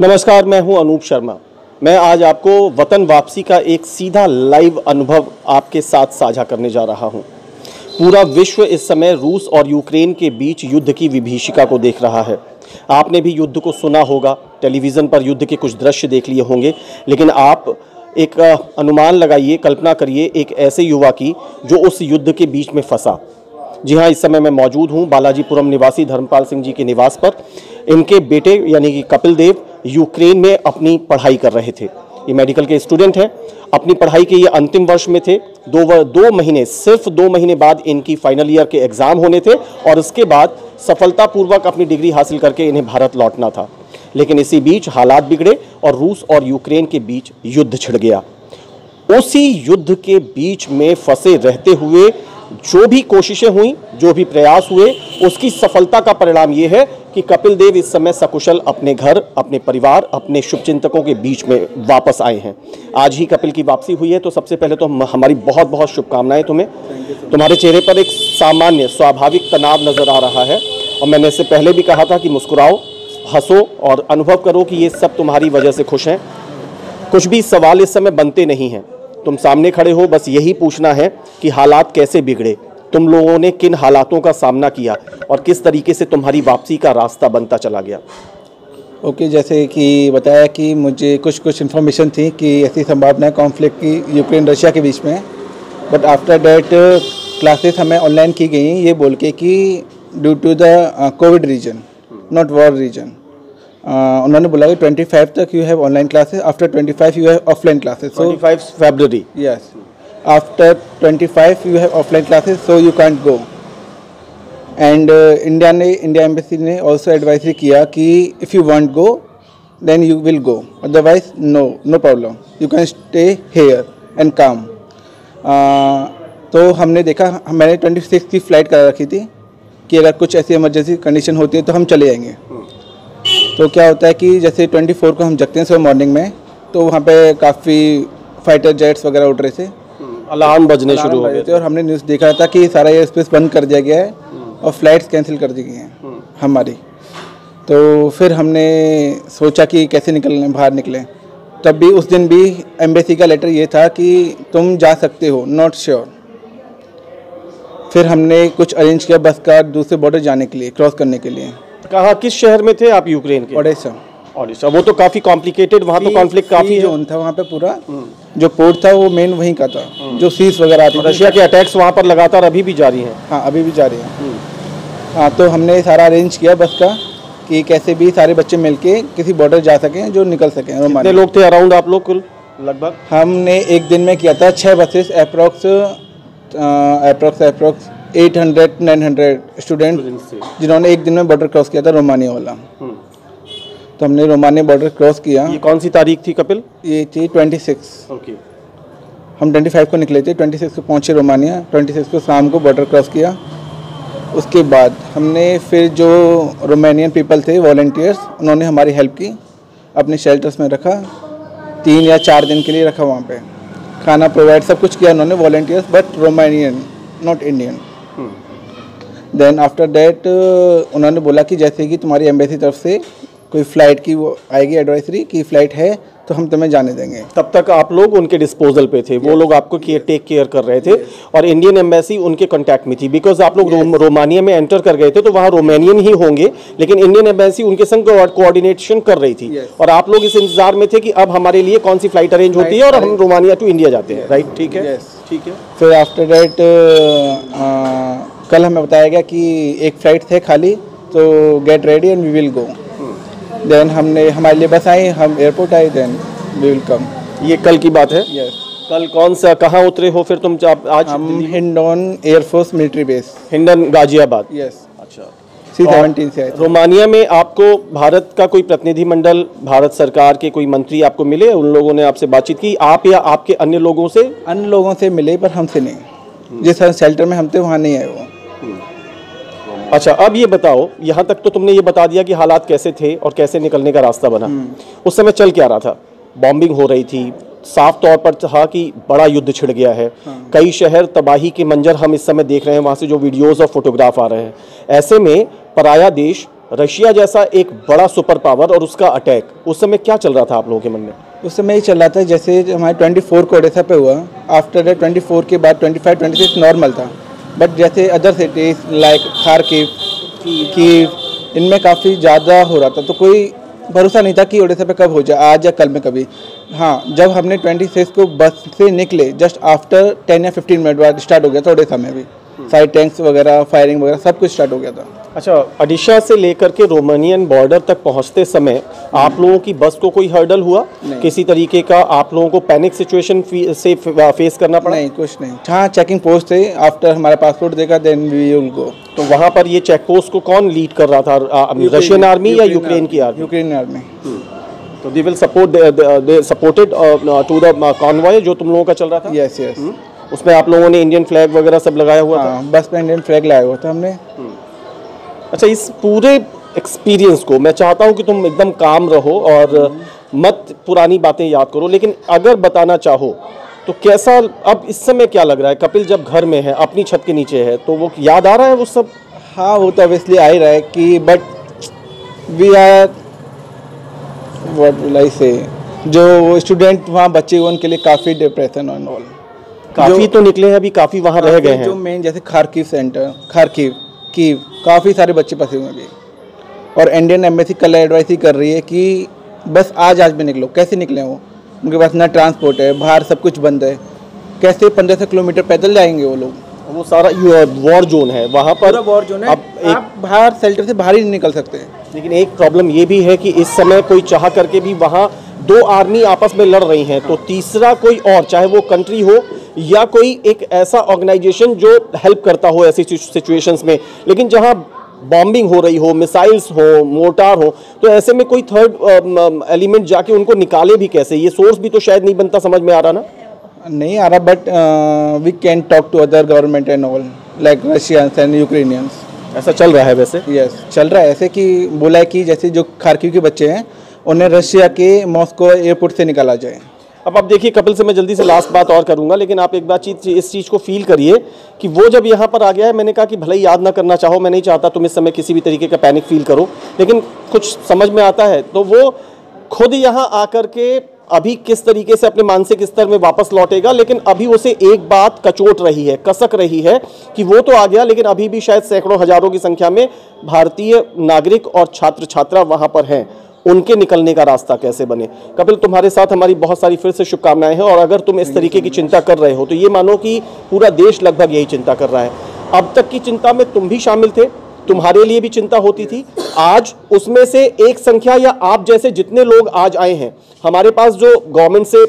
नमस्कार, मैं हूं अनूप शर्मा। मैं आज आपको वतन वापसी का एक सीधा लाइव अनुभव आपके साथ साझा करने जा रहा हूं। पूरा विश्व इस समय रूस और यूक्रेन के बीच युद्ध की विभीषिका को देख रहा है। आपने भी युद्ध को सुना होगा, टेलीविज़न पर युद्ध के कुछ दृश्य देख लिए होंगे, लेकिन आप एक अनुमान लगाइए, कल्पना करिए एक ऐसे युवा की जो उस युद्ध के बीच में फंसा। जी हाँ, इस समय मैं मौजूद हूँ बालाजीपुरम निवासी धर्मपाल सिंह जी के निवास पर। इनके बेटे यानी कि कपिल देव यूक्रेन में अपनी पढ़ाई कर रहे थे। ये मेडिकल के स्टूडेंट हैं, अपनी पढ़ाई के ये अंतिम वर्ष में थे। सिर्फ 2 महीने बाद इनकी फाइनल ईयर के एग्ज़ाम होने थे और उसके बाद सफलतापूर्वक अपनी डिग्री हासिल करके इन्हें भारत लौटना था। लेकिन इसी बीच हालात बिगड़े और रूस और यूक्रेन के बीच युद्ध छिड़ गया। उसी युद्ध के बीच में फंसे रहते हुए जो भी कोशिशें हुई, जो भी प्रयास हुए, उसकी सफलता का परिणाम ये है कि कपिल देव इस समय सकुशल अपने घर, अपने परिवार, अपने शुभचिंतकों के बीच में वापस आए हैं। आज ही कपिल की वापसी हुई है, तो सबसे पहले तो हमारी बहुत बहुत शुभकामनाएं तुम्हें। तुम्हारे चेहरे पर एक सामान्य स्वाभाविक तनाव नजर आ रहा है और मैंने इससे पहले भी कहा था कि मुस्कुराओ, हंसो और अनुभव करो कि ये सब तुम्हारी वजह से खुश हैं। कुछ भी सवाल इस समय बनते नहीं हैं। तुम सामने खड़े हो, बस यही पूछना है कि हालात कैसे बिगड़े, तुम लोगों ने किन हालातों का सामना किया और किस तरीके से तुम्हारी वापसी का रास्ता बनता चला गया। ओके, जैसे कि बताया कि मुझे कुछ इन्फॉर्मेशन थी कि ऐसी संभावना है कॉन्फ्लिक्ट की यूक्रेन रशिया के बीच में। बट आफ्टर दैट क्लासेस हमें ऑनलाइन की गई ये बोल के कि due to the COVID reason, not war reason. उन्होंने बोला कि 25 तक you have online classes, after 25 you have offline classes. 25 February, yes, after 25 you have offline classes, so you can't go. And India embassy ने also advisory किया कि if you want go then you will go, otherwise no problem, you can stay here and काम। तो हमने देखा, मैंने 26 की flight करा रखी थी कि अगर कुछ ऐसी इमरजेंसी कंडीशन होती है तो हम चले जाएंगे। तो क्या होता है कि जैसे 24 को हम जगते हैं सुबह मॉर्निंग में, तो वहाँ पे काफ़ी फाइटर जेट्स वगैरह उड़ रहे थे, अलार्म बजने शुरू हो गए थे और हमने न्यूज़ देखा था कि सारा एयर स्पेस बंद कर दिया गया है और फ्लाइट्स कैंसिल कर दी गई हैं हमारी। तो फिर हमने सोचा कि कैसे बाहर निकलें। तब भी उस दिन भी एम्बेसी का लेटर ये था कि तुम जा सकते हो, नॉट श्योर। फिर हमने कुछ अरेंज किया बस का दूसरे बॉर्डर जाने के लिए, क्रॉस करने के लिए। कहाँ, किस शहर में थे आप यूक्रेन के? ओडेसा। वो तो काफ़ी कॉम्प्लिकेटेड, वहाँ तो कॉन्फ्लिक्ट काफ़ी जोन था वहाँ पे। पूरा जो पोर्ट था वो मेन वहीं का था, जो सीज वगैरह आती थी। रशिया के अटैक्स वहाँ पर लगातार अभी भी जारी हैं। हाँ, अभी भी जारी हैं। हाँ, तो हमने सारा अरेंज किया बस का कि कैसे भी सारे बच्चे मिलके किसी बॉर्डर जा सकें, जो निकल सकें। कितने लोग थे अराउंड आप लोग कुल? लगभग हमने एक दिन में किया था 6 बसेस, अप्रॉक्स 800-900 स्टूडेंट जिन्होंने एक दिन में बॉर्डर क्रॉस किया था, रोमानिया वाला। तो हमने रोमानिया बॉर्डर क्रॉस किया। ये कौन सी तारीख थी कपिल? ये थी 26। ओके। हम 25 को निकले थे, 26 को पहुँचे रोमानिया, 26 को शाम को बॉर्डर क्रॉस किया। उसके बाद हमने फिर जो रोमानियन पीपल थे, वॉलंटियर्स, उन्होंने हमारी हेल्प की, अपने शेल्टर्स में रखा, 3 या 4 दिन के लिए रखा। वहाँ पे खाना प्रोवाइड सब कुछ किया उन्होंने, volunteers, but Romanian, not Indian. Then after that उन्होंने बोला कि जैसे कि तुम्हारी एम्बेसी तरफ से कोई फ़्लाइट की वो आएगी एडवाइजरी कि फ़्लाइट है तो हम तुम्हें जाने देंगे। तब तक आप लोग उनके डिस्पोजल पे थे, वो लोग आपको टेक केयर कर रहे थे और इंडियन एम्बेसी उनके कांटेक्ट में थी। बिकॉज आप लोग रोमानिया में एंटर कर गए थे तो वहाँ रोमानियन ही होंगे, लेकिन इंडियन एम्बेसी उनके संग कोऑर्डिनेशन कर रही थी और आप लोग इस इंतजार में थे कि अब हमारे लिए कौन सी फ्लाइट अरेंज होती है और हम रोमानिया टू इंडिया जाते हैं। राइट, ठीक है, ठीक है। फिर आफ्टर दैट कल हमें बताया गया कि एक फ़्लाइट थे खाली, तो get ready and we will go. Then हमने हमारे लिए बस आई, हम एयरपोर्ट आए, देन वी विल कम। ये कल की बात है? यस। कल कौन सा, कहाँ उतरे हो फिर तुम? आज हम Hindon air force military base, Hindon Ghaziabad. Yes. अच्छा, C-17 से आए थे। रोमानिया में आपको भारत का कोई प्रतिनिधिमंडल, भारत सरकार के कोई मंत्री आपको मिले? उन लोगों ने आपसे बातचीत की, आप या आपके अन्य लोगों से? अन्य लोगों से मिले पर हमसे नहीं। जिस शेल्टर में हम थे वहाँ नहीं आए वो। अच्छा, अब ये बताओ, यहाँ तक तो तुमने ये बता दिया कि हालात कैसे थे और कैसे निकलने का रास्ता बना। उस समय चल क्या रहा था? बॉम्बिंग हो रही थी, साफ तौर पर था कि बड़ा युद्ध छिड़ गया है। कई शहर तबाही के मंजर हम इस समय देख रहे हैं, वहाँ से जो वीडियोस और फोटोग्राफ आ रहे हैं। ऐसे में पराया देश रशिया जैसा एक बड़ा सुपर पावर और उसका अटैक, उस समय क्या चल रहा था आप लोगों के मन में? उस समय ही चल रहा था, जैसे हमारे 24 को ओडेसा पे हुआ, आफ्टर 24 के बाद 25, 26 नॉर्मल था। बट जैसे other cities like Kharkiv, Kyiv, इनमें काफ़ी ज़्यादा हो रहा था, तो कोई भरोसा नहीं था कि ओडेसा पे कब हो जाए, आज या कल में कभी। हाँ, जब हमने 26 को बस से निकले, जस्ट आफ्टर 10 या 15 मिनट बाद स्टार्ट हो गया था ओडेसा में भी। साइड टैंक्स वगैरह, फायरिंग वगैरह सब कुछ स्टार्ट हो गया था। अच्छा, ओडिशा से लेकर के रोमानियन बॉर्डर तक पहुंचते समय आप लोगों की बस को कोई हर्डल हुआ? किसी तरीके का आप लोगों को पैनिक सिचुएशन से फेस करना पड़ा? नहीं, कुछ नहीं। हाँ, चेकिंग पोस्ट थे, आफ्टर हमारा पासपोर्ट देखा देन वी विल गो। तो वहाँ पर ये चेक पोस्ट को कौन लीड कर रहा था, रशियन आर्मी या यूक्रेन की आर्मी? Ukraine army. तो they will supported to the convoy जो तुम लोगों का चल रहा था? Yes yes. उसमें आप लोगों ने इंडियन फ्लैग वगैरह सब लगाया हुआ था? बस पे इंडियन फ्लैग लगाया हुआ था हमने। अच्छा, इस पूरे एक्सपीरियंस को मैं चाहता हूं कि तुम एकदम काम रहो और मत पुरानी बातें याद करो, लेकिन अगर बताना चाहो तो कैसा अब इस समय क्या लग रहा है? कपिल जब घर में है, अपनी छत के नीचे है, तो वो याद आ रहा है वो सब? हाँ, वो तो ऑब्वियसली आ ही रहा है कि but we are what will I say, जो स्टूडेंट वहाँ बच्चे उनके लिए काफ़ी डिप्रेशन और ऑल। काफ़ी तो निकले हैं अभी, काफ़ी वहाँ रह गए हैं। जो मेन जैसे खारकिव सेंटर, खारकिव की काफ़ी सारे बच्चे फंसे हुए हैं अभी, और इंडियन एम्बेसी कल एडवाइस ही कर रही है कि बस आज में निकलो। कैसे निकले वो? उनके पास ना ट्रांसपोर्ट है, बाहर सब कुछ बंद है, कैसे 1500 किलोमीटर पैदल जाएंगे वो लोग? वो सारा वॉर जोन है वहाँ पर, वॉर जोन है। आप बाहर शेल्टर से बाहर ही नहीं निकल सकते। लेकिन एक प्रॉब्लम ये भी है कि इस समय कोई चाह करके भी वहाँ दो आर्मी आपस में लड़ रही हैं, तो तीसरा कोई और, चाहे वो कंट्री हो या कोई एक ऐसा ऑर्गेनाइजेशन जो हेल्प करता हो ऐसी सिचुएशंस में, लेकिन जहाँ बॉम्बिंग हो रही हो, मिसाइल्स हो, मोर्टार हो, तो ऐसे में कोई थर्ड एलिमेंट जाके उनको निकाले भी कैसे? ये सोर्स भी तो शायद नहीं बनता, समझ में आ रहा ना? नहीं आ रहा, but we can talk to other government and all like Russians and Ukrainians. ऐसा चल रहा है वैसे? यस, चल रहा है ऐसे कि बोला है कि जैसे जो खारकिव के बच्चे हैं उन्हें रशिया के मॉस्को एयरपोर्ट से निकाला जाए। अब आप देखिए, कपिल से मैं जल्दी से लास्ट बात और करूंगा, लेकिन आप एक बात इस चीज़ को फील करिए कि वो जब यहाँ पर आ गया है, मैंने कहा कि भले ही याद ना करना चाहो, मैं नहीं चाहता तुम इस समय किसी भी तरीके का पैनिक फील करो, लेकिन कुछ समझ में आता है तो वो खुद यहाँ आकर के अभी किस तरीके से अपने मानसिक स्तर में वापस लौटेगा। लेकिन अभी उसे एक बात कचोट रही है, कसक रही है कि वो तो आ गया, लेकिन अभी भी शायद सैकड़ों हजारों की संख्या में भारतीय नागरिक और छात्र छात्रा वहाँ पर हैं, उनके निकलने का रास्ता कैसे बने। कपिल, तुम्हारे साथ हमारी बहुत सारी फिर से शुभकामनाएं हैं, और अगर तुम इस तरीके की चिंता कर रहे हो तो ये मानो कि पूरा देश लगभग यही चिंता कर रहा है। अब तक की चिंता में तुम भी शामिल थे, तुम्हारे लिए भी चिंता होती थी, आज उसमें से एक संख्या या आप जैसे जितने लोग आज आए हैं, हमारे पास जो गवर्नमेंट से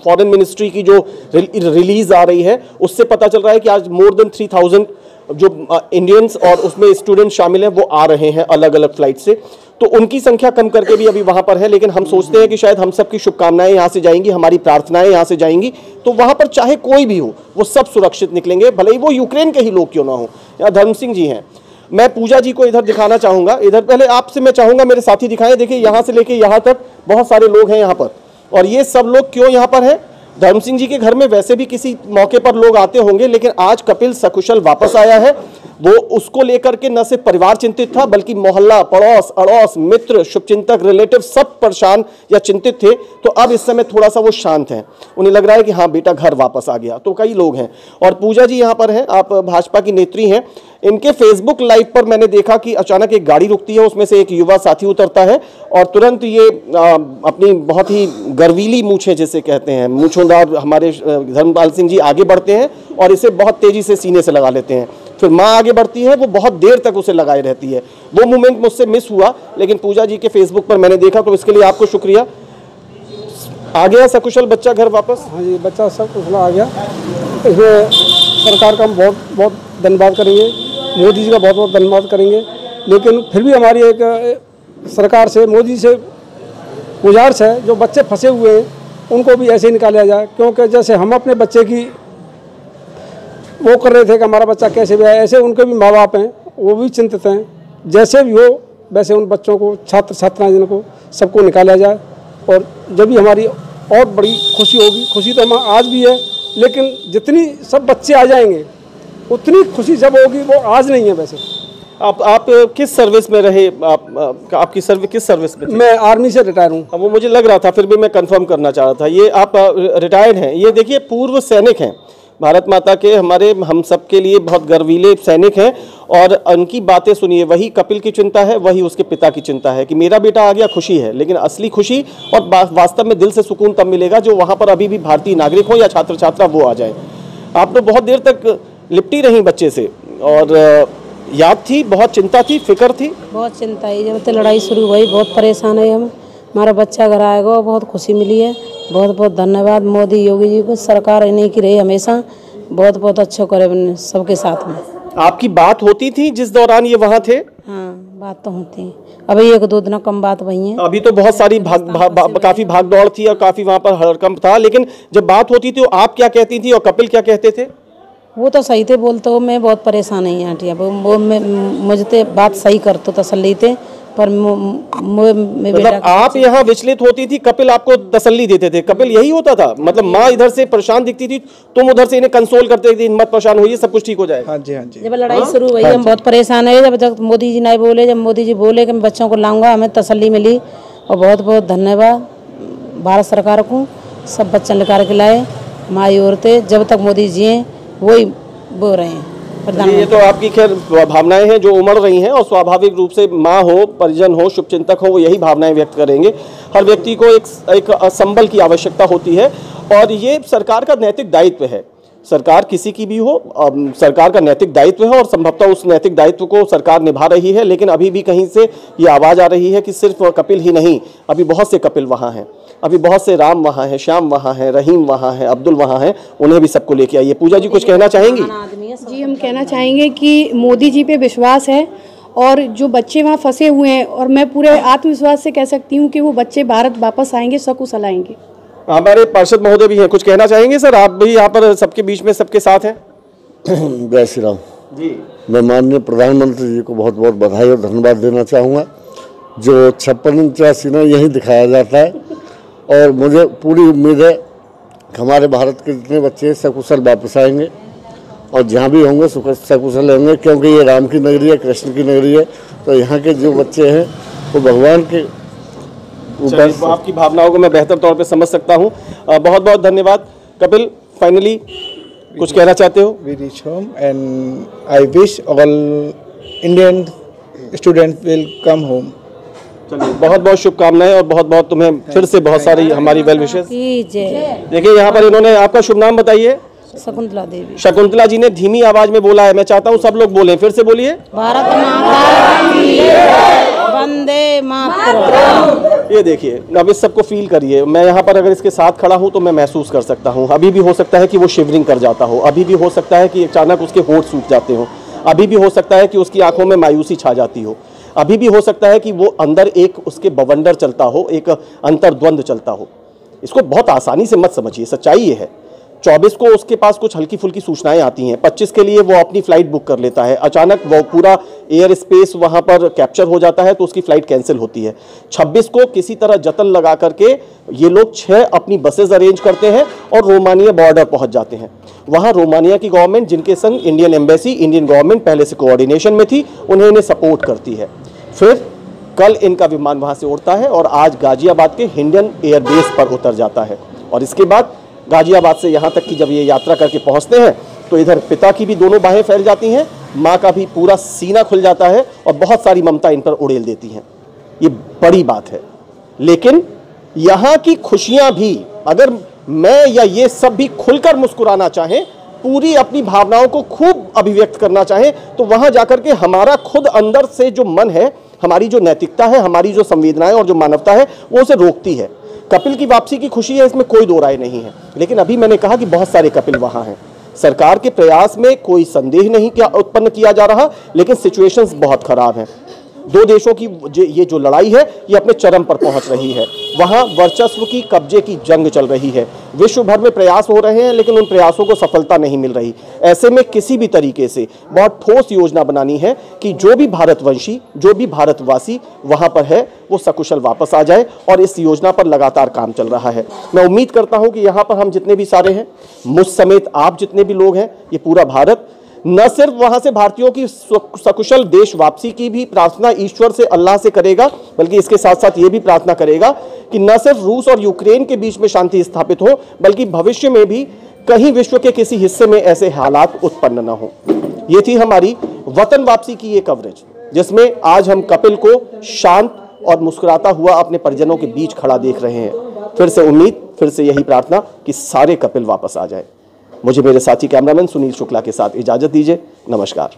फॉरेन मिनिस्ट्री की जो रिलीज आ रही है उससे पता चल रहा है कि आज मोर देन 3000 जो इंडियंस और उसमें स्टूडेंट शामिल हैं वो आ रहे हैं अलग अलग फ्लाइट से, तो उनकी संख्या कम करके भी अभी वहां पर है। लेकिन हम सोचते हैं कि शायद हम सबकी शुभकामनाएं यहां से जाएंगी, हमारी प्रार्थनाएं यहां से जाएंगी, तो वहां पर चाहे कोई भी हो वो सब सुरक्षित निकलेंगे, भले ही वो यूक्रेन के ही लोग क्यों ना हो। यहाँ धर्म सिंह जी हैं, मैं पूजा जी को इधर दिखाना चाहूंगा। इधर पहले आपसे मैं चाहूंगा मेरे साथी दिखाएं। देखिए, यहां से लेके यहां तक बहुत सारे लोग हैं यहाँ पर, और ये सब लोग क्यों यहाँ पर हैं? धर्म सिंह जी के घर में वैसे भी किसी मौके पर लोग आते होंगे, लेकिन आज कपिल सकुशल वापस आया है। वो उसको लेकर के न सिर्फ परिवार चिंतित था, बल्कि मोहल्ला, पड़ोस, अड़ोस, मित्र, शुभचिंतक, रिलेटिव सब परेशान या चिंतित थे। तो अब इस समय थोड़ा सा वो शांत हैं, उन्हें लग रहा है कि हाँ बेटा घर वापस आ गया। तो कई लोग हैं, और पूजा जी यहाँ पर हैं, आप भाजपा की नेत्री हैं। इनके फेसबुक लाइव पर मैंने देखा कि अचानक एक गाड़ी रुकती है, उसमें से एक युवा साथी उतरता है और तुरंत ये अपनी बहुत ही गर्वीली मूछें जिसे कहते हैं, मूछोंदार हमारे धर्मपाल सिंह जी आगे बढ़ते हैं और इसे बहुत तेजी से सीने से लगा लेते हैं। फिर माँ आगे बढ़ती है, वो बहुत देर तक उसे लगाए रहती है। वो मोमेंट मुझसे मिस हुआ, लेकिन पूजा जी के फेसबुक पर मैंने देखा, तो इसके लिए आपको शुक्रिया। आ गया सकुशल बच्चा घर वापस? हाँ जी, बच्चा सकुशल आ गया। इसमें सरकार का हम बहुत बहुत धन्यवाद करेंगे, मोदी जी का बहुत बहुत धन्यवाद करेंगे। लेकिन फिर भी हमारी एक सरकार से, मोदी से गुजारिश है, जो बच्चे फंसे हुए हैं उनको भी ऐसे ही निकाला जाए, क्योंकि जैसे हम अपने बच्चे की वो कर रहे थे कि हमारा बच्चा कैसे भी आए, ऐसे उनके भी माँ बाप हैं, वो भी चिंतित हैं। जैसे भी हो वैसे उन बच्चों को, छात्र छात्राएं जिनको, सबको निकाला जाए। और जब भी हमारी और बड़ी खुशी होगी, खुशी तो हम आज भी है, लेकिन जितनी सब बच्चे आ जाएंगे उतनी खुशी जब होगी वो आज नहीं है वैसे। आप किस सर्विस में रहे? आपकी सर्विस किस सर्विस में थी? मैं आर्मी से रिटायर हूँ। वो मुझे लग रहा था, फिर भी मैं कंफर्म करना चाह रहा था। ये आप रिटायर्ड हैं। ये देखिए पूर्व सैनिक हैं, भारत माता के, हमारे हम सब के लिए बहुत गर्वीले सैनिक हैं। और उनकी बातें सुनिए, वही कपिल की चिंता है, वही उसके पिता की चिंता है कि मेरा बेटा आ गया, खुशी है। लेकिन असली खुशी और वास्तव में दिल से सुकून तब मिलेगा जो वहाँ पर अभी भी भारतीय नागरिक हो या छात्र छात्रा वो आ जाए। आप तो बहुत देर तक लिपटी रही बच्चे से, और याद थी, बहुत चिंता थी, फिक्र थी। बहुत चिंता है, जब तक लड़ाई शुरू हुई बहुत परेशान है हम। हमारा बच्चा घर आएगा, बहुत खुशी मिली है। बहुत बहुत धन्यवाद मोदी योगी जी को, सरकार इन्हीं की रही हमेशा, बहुत बहुत अच्छा करे सबके साथ में। आपकी बात होती थी जिस दौरान ये वहाँ थे? हाँ, बात तो होती है। अभी 1-2 दिन कम बात वही है। अभी तो बहुत सारी काफी भाग दौड़ थी और काफी वहाँ पर हड़कंप था, लेकिन जब बात होती थी तो आप क्या कहती थी और कपिल क्या कहते थे? वो तो सही थे बोलते हो, मैं बहुत परेशान नहीं आंटिया, वो मुझे बात सही करते तसल्ली थे, पर मतलब आप यहाँ विचलित होती थी, कपिल आपको तसल्ली देते थे। कपिल यही होता था, मतलब माँ इधर से परेशान दिखती थी, तुम उधर से इन्हें कंसोल करते थे, मत परेशान होइए, सब कुछ ठीक हो जाएगा। हाँ जी, हाँ जी। जब लड़ाई शुरू हुई हम बहुत परेशान है, जब तक मोदी जी नहीं बोले, जब मोदी जी बोले कि मैं बच्चों को लाऊंगा, हमें तसल्ली मिली। और बहुत बहुत धन्यवाद भारत सरकार को, सब बच्चे लेकर के लाए, माई औरतें जब तक मोदी जी हैं वही बोल रहे हैं। ये तो आपकी खैर भावनाएं हैं जो उमड़ रही हैं, और स्वाभाविक रूप से माँ हो, परिजन हो, शुभचिंतक हो, वो यही भावनाएं व्यक्त करेंगे। हर व्यक्ति को एक संबल की आवश्यकता होती है, और ये सरकार का नैतिक दायित्व है। सरकार किसी की भी हो, सरकार का नैतिक दायित्व है, और संभवतः उस नैतिक दायित्व को सरकार निभा रही है। लेकिन अभी भी कहीं से ये आवाज़ आ रही है कि सिर्फ कपिल ही नहीं, अभी बहुत से कपिल वहाँ हैं, अभी बहुत से राम वहाँ हैं, श्याम वहाँ हैं, रहीम वहाँ हैं, अब्दुल वहाँ हैं, उन्हें भी सबको लेके आइए। पूजा जी कुछ कहना चाहेंगी? जी, हम कहना चाहेंगे कि मोदी जी पे विश्वास है, और जो बच्चे वहाँ फंसे हुए हैं, और मैं पूरे आत्मविश्वास से कह सकती हूँ कि वो बच्चे भारत वापस आएंगे, सकुशल आएंगे। हमारे पार्षद महोदय भी हैं, कुछ कहना चाहेंगे सर? आप भी यहाँ पर सबके बीच में सबके साथ हैं। जय श्री राम जी। मैं माननीय प्रधानमंत्री जी को बहुत बहुत बधाई और धन्यवाद देना चाहूँगा। जो 56 इंच सीना यहीं दिखाया जाता है, और मुझे पूरी उम्मीद है कि हमारे भारत के जितने बच्चे सकुशल वापस आएंगे, और जहाँ भी होंगे सकुशल होंगे, क्योंकि ये राम की नगरी है, कृष्ण की नगरी है। तो यहाँ के जो बच्चे हैं वो भगवान के ऊपर। आपकी भावनाओं को मैं बेहतर तौर पे समझ सकता हूँ। बहुत बहुत धन्यवाद। कपिल, फाइनली कुछ कहना चाहते हो? We reach home and I wish all Indian students will come home. चलिए, बहुत बहुत शुभकामनाएं, और बहुत बहुत तुम्हें फिर से बहुत सारी हमारी वेल विशेस। देखिए यहाँ पर इन्होंने, आपका शुभ नाम बताइए? शकुंतला देवी। शकुंतला जी ने धीमी आवाज में बोला है, मैं चाहता हूँ सब लोग बोलें, फिर से बोलिए। भारत माता की जय, वंदे मातरम। ये देखिए, अब इस सबको फील करिए। मैं यहाँ पर अगर इसके साथ खड़ा हूँ तो मैं महसूस कर सकता हूँ। अभी भी हो सकता है कि वो शिवरिंग कर जाता हो, अभी भी हो सकता है कि अचानक उसके होंठ सूख जाते हो, अभी भी हो सकता है कि उसकी आंखों में मायूसी छा जाती हो, अभी भी हो सकता है कि वो अंदर एक उसके बवंडर चलता हो, एक अंतर्द्वंद चलता हो। इसको बहुत आसानी से मत समझिए, सच्चाई ये है। 24 को उसके पास कुछ हल्की फुल्की सूचनाएं आती हैं, 25 के लिए वो अपनी फ्लाइट बुक कर लेता है, अचानक वो पूरा एयर स्पेस वहाँ पर कैप्चर हो जाता है तो उसकी फ्लाइट कैंसिल होती है। 26 को किसी तरह जतन लगा करके ये लोग 6 अपनी बसेज अरेंज करते हैं और रोमानिया बॉर्डर पहुँच जाते हैं। वहाँ रोमानिया की गवर्नमेंट, जिनके संग इंडियन एम्बेसी, इंडियन गवर्नमेंट पहले से कोऑर्डिनेशन में थी, उन्हें सपोर्ट करती है। फिर कल इनका विमान वहाँ से उड़ता है और आज गाजियाबाद के हिंडन एयरबेस पर उतर जाता है। और इसके बाद गाजियाबाद से यहाँ तक कि जब ये यात्रा करके पहुँचते हैं तो इधर पिता की भी दोनों बाहें फैल जाती हैं, माँ का भी पूरा सीना खुल जाता है और बहुत सारी ममता इन पर उड़ेल देती हैं। ये बड़ी बात है। लेकिन यहाँ की खुशियाँ भी, अगर मैं या ये सब भी खुलकर मुस्कुराना चाहें, पूरी अपनी भावनाओं को खूब अभिव्यक्त करना चाहें, तो वहाँ जाकर के हमारा खुद अंदर से जो मन है, हमारी जो नैतिकता है, हमारी जो संवेदनाएं और जो मानवता है, वो उसे रोकती है। कपिल की वापसी की खुशी है, इसमें कोई दो राय नहीं है। लेकिन अभी मैंने कहा कि बहुत सारे कपिल वहाँ हैं। सरकार के प्रयास में कोई संदेह नहीं उत्पन्न किया जा रहा, लेकिन सिचुएशंस बहुत खराब हैं। दो देशों की ये जो लड़ाई है ये अपने चरम पर पहुंच रही है। वहां वर्चस्व की, कब्जे की जंग चल रही है। विश्व भर में प्रयास हो रहे हैं, लेकिन उन प्रयासों को सफलता नहीं मिल रही। ऐसे में किसी भी तरीके से बहुत ठोस योजना बनानी है कि जो भी भारतवंशी, जो भी भारतवासी वहां पर है, वो सकुशल वापस आ जाए। और इस योजना पर लगातार काम चल रहा है। मैं उम्मीद करता हूं कि यहाँ पर हम जितने भी सारे हैं, मुझ समेत आप जितने भी लोग हैं, ये पूरा भारत न सिर्फ वहां से भारतीयों की सकुशल देश वापसी की भी प्रार्थना ईश्वर से, अल्लाह से करेगा, बल्कि इसके साथ साथ ये भी प्रार्थना करेगा कि न सिर्फ रूस और यूक्रेन के बीच में शांति स्थापित हो, बल्कि भविष्य में भी कहीं विश्व के किसी हिस्से में ऐसे हालात उत्पन्न न हो। ये थी हमारी वतन वापसी की ये कवरेज, जिसमें आज हम कपिल को शांत और मुस्कुराता हुआ अपने परिजनों के बीच खड़ा देख रहे हैं। फिर से उम्मीद, फिर से यही प्रार्थना कि सारे कपिल वापस आ जाए। मुझे मेरे साथी कैमरामैन सुनील शुक्ला के साथ इजाजत दीजिए। नमस्कार।